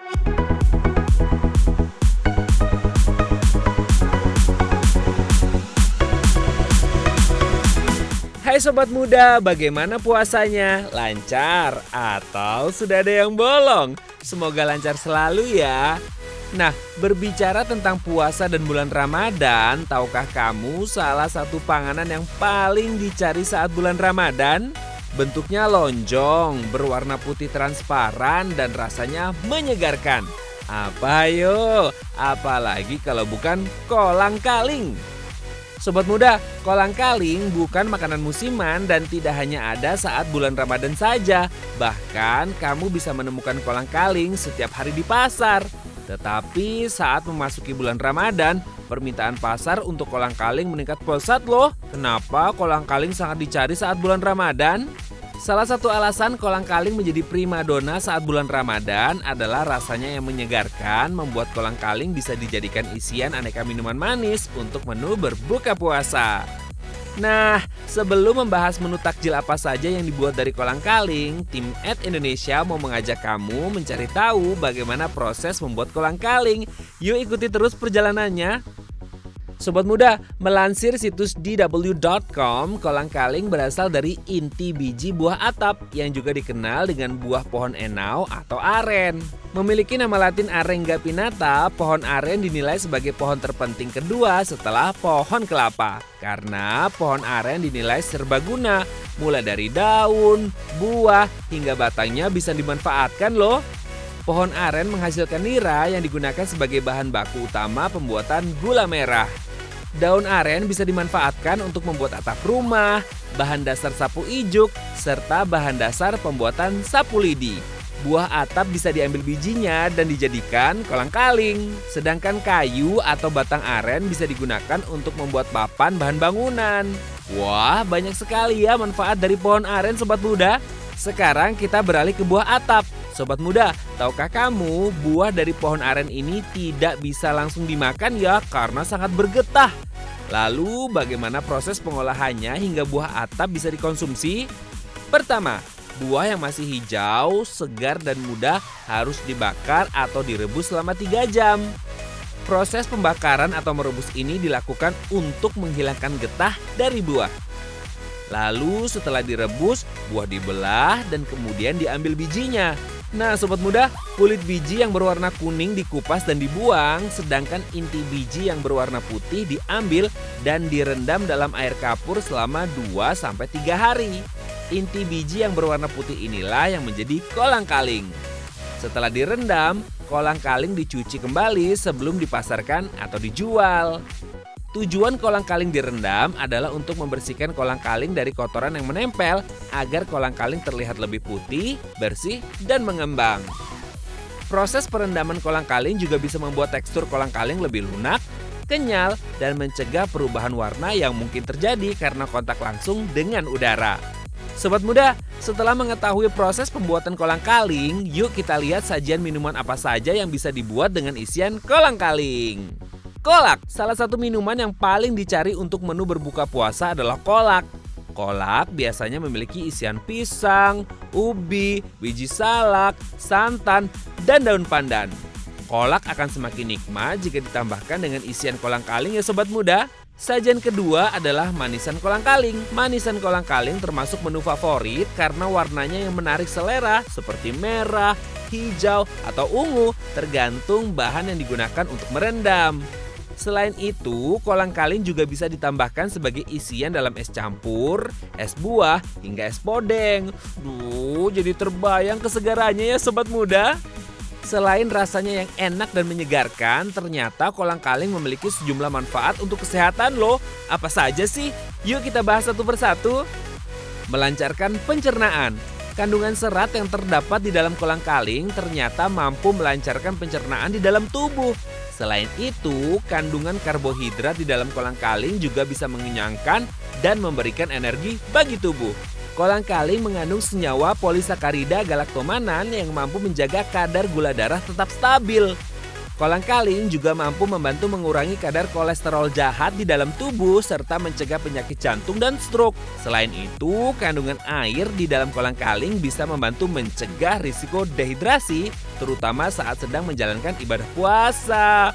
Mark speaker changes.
Speaker 1: Hai sobat muda, bagaimana puasanya? Lancar atau sudah ada yang bolong? Semoga lancar selalu ya. Nah, berbicara tentang puasa dan bulan Ramadan, tahukah kamu salah satu panganan yang paling dicari saat bulan Ramadan? Bentuknya lonjong, berwarna putih transparan dan rasanya menyegarkan. Apa ayo? Apalagi kalau bukan kolang-kaling. Sobat muda, kolang-kaling bukan makanan musiman dan tidak hanya ada saat bulan Ramadan saja. Bahkan kamu bisa menemukan kolang-kaling setiap hari di pasar. Tetapi saat memasuki bulan Ramadan, permintaan pasar untuk kolang-kaling meningkat pesat loh. Kenapa kolang-kaling sangat dicari saat bulan Ramadan? Salah satu alasan kolang-kaling menjadi primadona saat bulan Ramadan adalah rasanya yang menyegarkan, membuat kolang-kaling bisa dijadikan isian aneka minuman manis untuk menu berbuka puasa. Nah, sebelum membahas menu takjil apa saja yang dibuat dari kolang-kaling, tim Indonesia mau mengajak kamu mencari tahu bagaimana proses membuat kolang-kaling. Yuk ikuti terus perjalanannya. Sobat muda, melansir situs dw.com, kolang-kaling berasal dari inti biji buah atap yang juga dikenal dengan buah pohon enau atau aren. Memiliki nama latin Arenga pinnata, pohon aren dinilai sebagai pohon terpenting kedua setelah pohon kelapa. Karena pohon aren dinilai serbaguna, mulai dari daun, buah, hingga batangnya bisa dimanfaatkan loh. Pohon aren menghasilkan nira yang digunakan sebagai bahan baku utama pembuatan gula merah. Daun aren bisa dimanfaatkan untuk membuat atap rumah, bahan dasar sapu ijuk, serta bahan dasar pembuatan sapu lidi. Buah atap bisa diambil bijinya dan dijadikan kolang-kaling. Sedangkan kayu atau batang aren bisa digunakan untuk membuat papan bahan bangunan. Wah, banyak sekali ya manfaat dari pohon aren sobat muda. Sekarang kita beralih ke buah atap. Sobat muda, tahukah kamu buah dari pohon aren ini tidak bisa langsung dimakan ya karena sangat bergetah. Lalu bagaimana proses pengolahannya hingga buah atap bisa dikonsumsi? Pertama, buah yang masih hijau, segar dan muda harus dibakar atau direbus selama 3 jam. Proses pembakaran atau merebus ini dilakukan untuk menghilangkan getah dari buah. Lalu setelah direbus, buah dibelah dan kemudian diambil bijinya. Nah sobat muda, kulit biji yang berwarna kuning dikupas dan dibuang, sedangkan inti biji yang berwarna putih diambil dan direndam dalam air kapur selama 2-3 hari. Inti biji yang berwarna putih inilah yang menjadi kolang-kaling. Setelah direndam, kolang-kaling dicuci kembali sebelum dipasarkan atau dijual. Tujuan kolang-kaling direndam adalah untuk membersihkan kolang-kaling dari kotoran yang menempel agar kolang-kaling terlihat lebih putih, bersih, dan mengembang. Proses perendaman kolang-kaling juga bisa membuat tekstur kolang-kaling lebih lunak, kenyal, dan mencegah perubahan warna yang mungkin terjadi karena kontak langsung dengan udara. Sobat muda, setelah mengetahui proses pembuatan kolang-kaling, yuk kita lihat sajian minuman apa saja yang bisa dibuat dengan isian kolang-kaling. Kolak, salah satu minuman yang paling dicari untuk menu berbuka puasa adalah kolak. Kolak biasanya memiliki isian pisang, ubi, biji salak, santan, dan daun pandan. Kolak akan semakin nikmat jika ditambahkan dengan isian kolang-kaling ya sobat muda. Sajian kedua adalah manisan kolang-kaling. Manisan kolang-kaling termasuk menu favorit karena warnanya yang menarik selera seperti merah, hijau, atau ungu tergantung bahan yang digunakan untuk merendam. Selain itu, kolang-kaling juga bisa ditambahkan sebagai isian dalam es campur, es buah, hingga es podeng. Duh, jadi terbayang kesegarannya ya sobat muda. Selain rasanya yang enak dan menyegarkan, ternyata kolang-kaling memiliki sejumlah manfaat untuk kesehatan loh. Apa saja sih? Yuk kita bahas satu persatu. Melancarkan pencernaan. Kandungan serat yang terdapat di dalam kolang-kaling ternyata mampu melancarkan pencernaan di dalam tubuh. Selain itu, kandungan karbohidrat di dalam kolang-kaling juga bisa mengenyangkan dan memberikan energi bagi tubuh. Kolang-kaling mengandung senyawa polisakarida galaktomanan yang mampu menjaga kadar gula darah tetap stabil. Kolang-kaling juga mampu membantu mengurangi kadar kolesterol jahat di dalam tubuh serta mencegah penyakit jantung dan stroke. Selain itu, kandungan air di dalam kolang-kaling bisa membantu mencegah risiko dehidrasi terutama saat sedang menjalankan ibadah puasa.